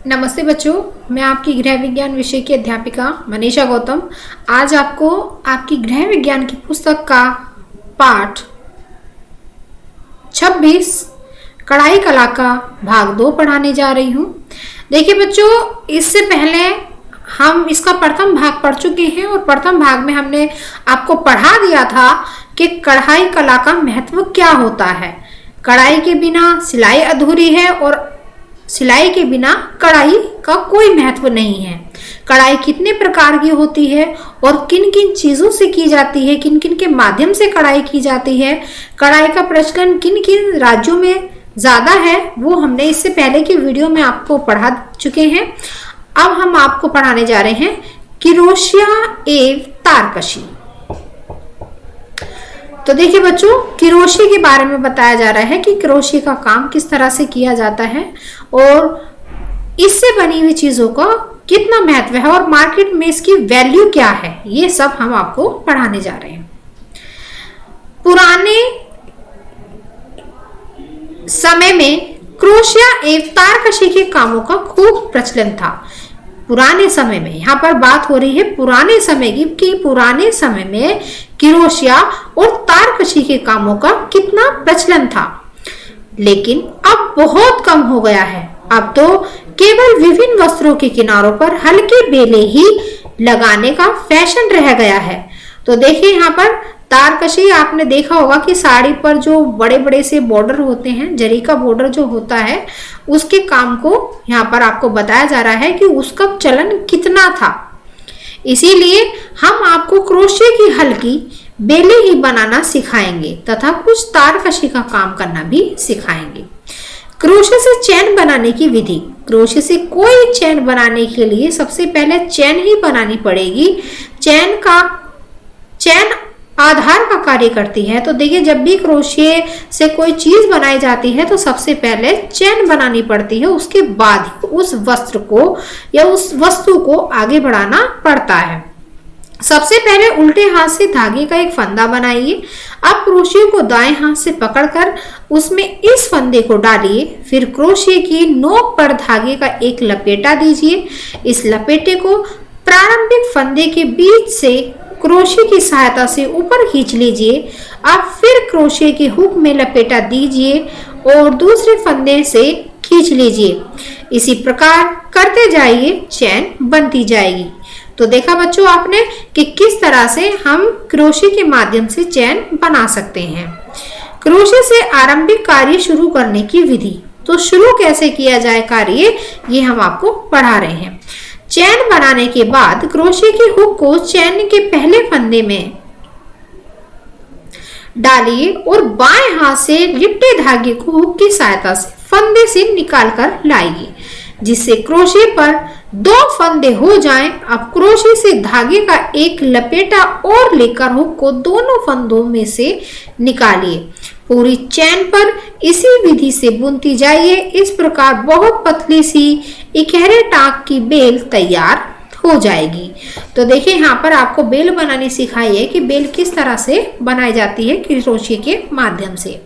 नमस्ते बच्चों, मैं आपकी गृह विज्ञान विषय की अध्यापिका मनीषा गौतम आज आपको आपकी गृह विज्ञान की पुस्तक का पाठ 26 कढ़ाई कला का भाग 2 पढ़ाने जा रही हूँ। देखिए बच्चों, इससे पहले हम इसका प्रथम भाग पढ़ चुके हैं और प्रथम भाग में हमने आपको पढ़ा दिया था कि कढ़ाई कला का महत्व क्या होता है। कढ़ाई के बिना सिलाई अधूरी है और सिलाई के बिना कढ़ाई का कोई महत्व नहीं है। कढ़ाई कितने प्रकार की होती है और किन किन चीज़ों से की जाती है, किन किन के माध्यम से कढ़ाई की जाती है, कढ़ाई का प्रचलन किन किन राज्यों में ज़्यादा है, वो हमने इससे पहले की वीडियो में आपको पढ़ा चुके हैं। अब हम आपको पढ़ाने जा रहे हैं क्रोशिया एवं तारकशी। तो देखिए बच्चों, क्रोशिया के बारे में बताया जा रहा है कि क्रोशिया का काम किस तरह से किया जाता है और इससे बनी हुई चीजों का कितना महत्व है और मार्केट में इसकी वैल्यू क्या है, ये सब हम आपको पढ़ाने जा रहे हैं। पुराने समय में क्रोशिया एवं तारकशी के कामों का खूब प्रचलन था। पुराने समय में, यहाँ पर बात हो रही है पुराने समय की कि पुराने समय में क्रोशिया और तारकशी के कामों का कितना प्रचलन था, लेकिन अब बहुत कम हो गया है। अब तो केवल विभिन्न वस्त्रों के किनारों पर हल्के बेले ही लगाने का फैशन रह गया है। तो देखिए यहाँ पर तारकशी आपने देखा होगा कि साड़ी पर जो बड़े बड़े से बॉर्डर होते हैं, जरी का बॉर्डर जो होता है, उसके काम को यहाँ पर आपको बताया जा रहा है कि उसका चलन कितना था। इसीलिए हम आपको क्रोशिया की हल्की बेले ही बनाना सिखाएंगे तथा कुछ तारकशी का काम करना भी सिखाएंगे। क्रोशिया से चैन बनाने की विधि। क्रोशिया से कोई चैन बनाने के लिए सबसे पहले चैन ही बनानी पड़ेगी। चैन आधार का कार्य करती है। तो देखिए, जब भी क्रोशिया से कोई चीज बनाई जाती है तो सबसे पहले चैन बनानी पड़ती है, उसके बाद उस वस्त्र को या उस वस्तु को आगे बढ़ाना पड़ता है। सबसे पहले उल्टे हाथ से धागे का एक फंदा बनाइए। अब क्रोशिया को दाएं हाथ से पकड़कर उसमें इस फंदे को डालिए। फिर क्रोशिया की नोक पर धागे का एक लपेटा दीजिए। इस लपेटे को प्रारंभिक फंदे के बीच से क्रोशिया की सहायता से ऊपर खींच लीजिए। अब फिर क्रोशिया के हुक में लपेटा दीजिए और दूसरे फंदे से खींच लीजिए। इसी प्रकार करते जाइए, चैन बनती जाएगी। तो देखा बच्चों आपने कि किस तरह से हम क्रोशिया के माध्यम से चैन बना सकते हैं। क्रोशिया से आरंभिक कार्य शुरू करने की विधि। तो शुरू कैसे किया जाए कार्य, ये हम आपको पढ़ा रहे हैं। चैन बनाने के बाद क्रोशिया की हुक को चैन के पहले फंदे में डालिए और बाएं हाथ से लिपटे धागे को हुक की सहायता से फंदे से निकालकर लाइए, जिससे क्रोशिया पर 2 फंदे हो जाएं। अब क्रोशिया से धागे का एक लपेटा और लेकर हुक को दोनों फंदों में से निकालिए। पूरी चैन पर इसी विधि से बुनती जाइए। इस प्रकार बहुत पतली सी इकहरे टाँक की बेल तैयार हो जाएगी। तो देखिए, यहाँ पर आपको बेल बनानी सिखाई है कि बेल किस तरह से बनाई जाती है क्रोशिया के माध्यम से।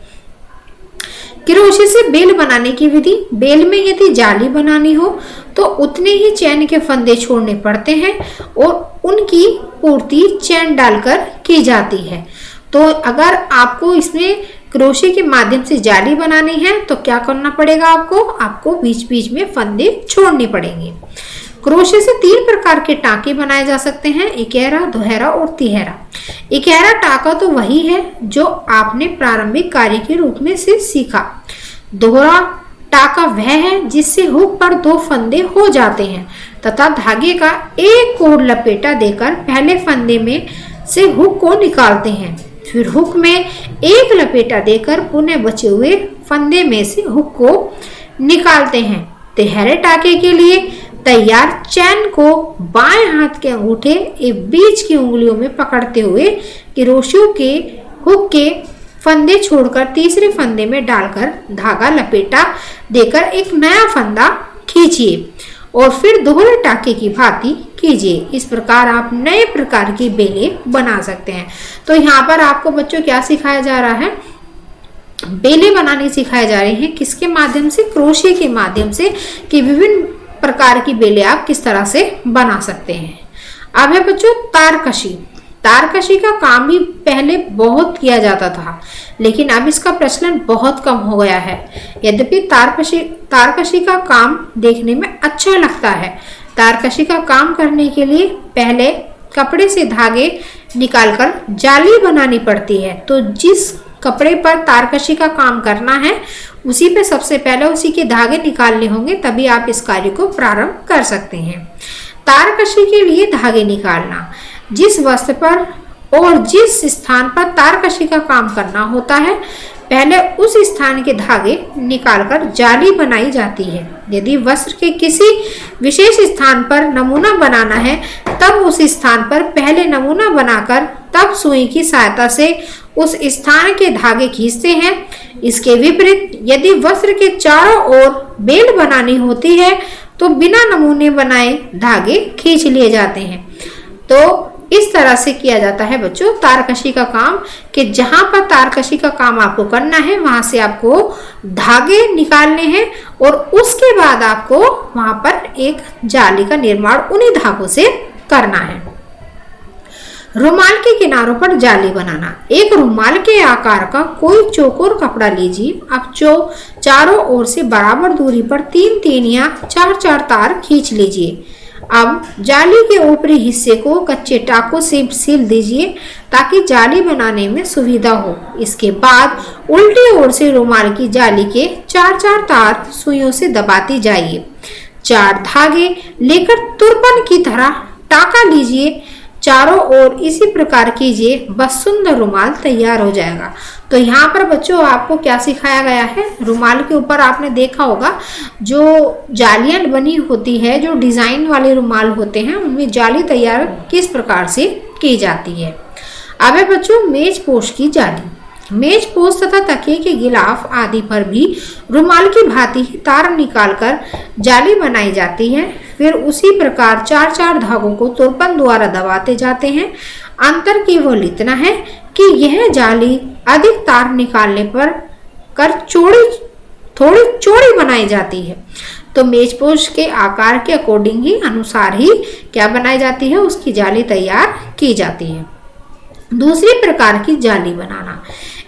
क्रोशिया से बेल बनाने की विधि। बेल में यदि जाली बनानी हो तो उतने ही चैन के फंदे छोड़ने पड़ते हैं और उनकी पूर्ति चैन डालकर की जाती है। तो अगर आपको इसमें क्रोशिया के माध्यम से जाली बनानी है तो क्या करना पड़ेगा, आपको बीच बीच में फंदे छोड़ने पड़ेंगे। क्रोशिया से 3 प्रकार के टाँके बनाए जा सकते हैं, इकहरा, दोहरा और तिहरा। इकहरा टाँका तो वही है जो आपने प्रारंभिक कार्य के रूप में से सीखा। दोहरा टाँका वह है जिससे हुक पर 2 फंदे हो जाते हैं तथा धागे का एक कोण लपेटा देकर पहले फंदे में से हुक को निकालते हैं। फिर हुक में एक लपेटा देकर पुनः बचे हुए फंदे में से हुक को निकालते हैं। तिहरे टाँके के लिए तैयार चैन को बाएं हाथ के अंगूठे एवं बीच की उंगलियों में पकड़ते हुए क्रोशिया के हुक के फंदे छोड़कर तीसरे फंदे में डालकर धागा लपेटा देकर एक नया फंदा खींचिए और फिर दोहरे टाँके की भांति कीजिए। इस प्रकार आप नए प्रकार की बेले बना सकते हैं। तो यहाँ पर आपको बच्चों क्या सिखाया जा रहा है, बेले बनाने सिखाए जा रहे हैं। किसके माध्यम से? क्रोशिया के माध्यम से, कि विभिन्न प्रकार की बेलें आप किस तरह से बना सकते हैं। अब है बच्चों तारकशी। तारकशी का काम भी पहले बहुत किया जाता था, लेकिन अब इसका प्रचलन बहुत कम हो गया है। यद्यपि तारकशी का काम देखने में अच्छा लगता है। तारकशी का काम करने के लिए पहले कपड़े से धागे निकालकर जाली बनानी पड़ती है। तो जिस कपड़े पर तारकशी का काम करना है उसी पे सबसे पहले उसी के धागे निकालने होंगे, तभी आप इस कार्य को प्रारंभ कर सकते हैं। तारकशी के लिए धागे निकालना, जिस वस्त्र पर और जिस स्थान पर तारकशी का काम करना होता है पहले उस स्थान के धागे निकालकर जाली बनाई जाती है। यदि वस्त्र के किसी विशेष स्थान पर नमूना बनाना है तब उस स्थान पर पहले नमूना बनाकर तब सुई की सहायता से उस स्थान के धागे खींचते हैं। इसके विपरीत यदि वस्त्र के चारों ओर बेल बनानी होती है तो बिना नमूने बनाए धागे खींच लिए जाते हैं। तो इस तरह से किया जाता है बच्चों तारकशी का काम, कि जहां पर तारकशी का काम आपको करना है वहां से आपको धागे निकालने हैं और उसके बाद आपको वहां पर एक जाली का निर्माण उन्हीं धागों से करना है। रुमाल के किनारों पर जाली बनाना। एक रुमाल के आकार का कोई चौकोर कपड़ा लीजिए। अब चारों ओर से बराबर दूरी पर 3-3 या 4-4 तार खींच लीजिए। अब जाली के ऊपरी हिस्से को कच्चे टाकों से सील दीजिए ताकि जाली बनाने में सुविधा हो। इसके बाद उल्टी ओर से रुमाल की जाली के 4-4 तार सुइयों से दबाती जाइए। 4 धागे लेकर तुरपन की तरह टाका लीजिए। चारों ओर इसी प्रकार कीजिए, बस सुंदर रुमाल तैयार हो जाएगा। तो यहाँ पर बच्चों आपको क्या सिखाया गया है, रुमाल के ऊपर आपने देखा होगा जो जालियां बनी होती है, जो डिजाइन वाले रुमाल होते हैं उनमें जाली तैयार किस प्रकार से की जाती है। अब है बच्चों मेज पोश की जाली। मेज पोश तथा तकिए के गिलाफ आदि पर भी रुमाल की भांति तार निकालकर जाली बनाई जाती है। फिर उसी प्रकार 4-4 धागों को तुरपन द्वारा दबाते जाते हैं। अंतर केवल इतना है कि यह जाली अधिक तार निकालने पर थोड़ी चौड़ी बनाई जाती है। तो मेजपोश के आकार के अकॉर्डिंग ही अनुसार ही क्या बनाई जाती है, उसकी जाली तैयार की जाती है। दूसरी प्रकार की जाली बनाना,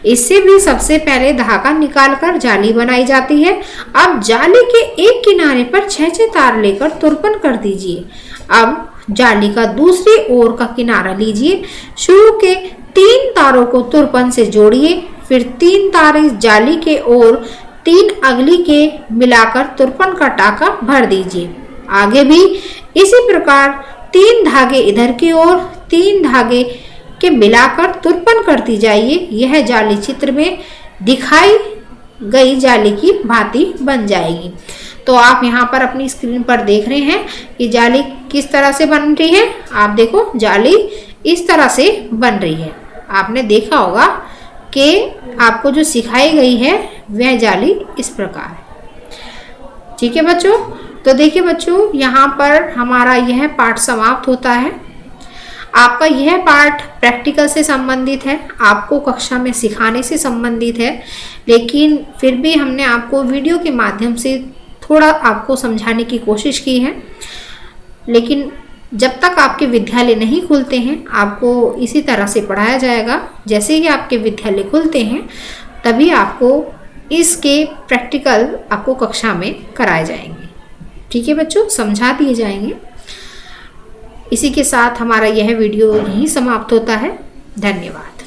इससे भी सबसे पहले धागा निकालकर जाली बनाई जाती है। अब जाली के एक किनारे पर 6-6 तार लेकर तुरपन कर दीजिए। अब जाली का दूसरी ओर का किनारा लीजिए। शुरू के 3 तारों को तुरपन से जोड़िए, फिर 3 तार इस जाली के और 3 अगली के मिलाकर तुरपन का टाका भर दीजिए। आगे भी इसी प्रकार 3 धागे इधर की ओर 3 धागे के मिलाकर तुरपन करती जाइए। यह जाली चित्र में दिखाई गई जाली की भांति बन जाएगी। तो आप यहाँ पर अपनी स्क्रीन पर देख रहे हैं कि जाली किस तरह से बन रही है। आप देखो जाली इस तरह से बन रही है। आपने देखा होगा कि आपको जो सिखाई गई है वह जाली इस प्रकार है। ठीक है बच्चों, तो देखिए बच्चों यहाँ पर हमारा यह पाठ समाप्त होता है। आपका यह पाठ प्रैक्टिकल से संबंधित है, आपको कक्षा में सिखाने से संबंधित है, लेकिन फिर भी हमने आपको वीडियो के माध्यम से थोड़ा आपको समझाने की कोशिश की है। लेकिन जब तक आपके विद्यालय नहीं खुलते हैं आपको इसी तरह से पढ़ाया जाएगा। जैसे ही आपके विद्यालय खुलते हैं तभी आपको इसके प्रैक्टिकल आपको कक्षा में कराए जाएंगे। ठीक है बच्चों, समझा दिए जाएंगे। इसी के साथ हमारा यह वीडियो यहीं समाप्त होता है। धन्यवाद।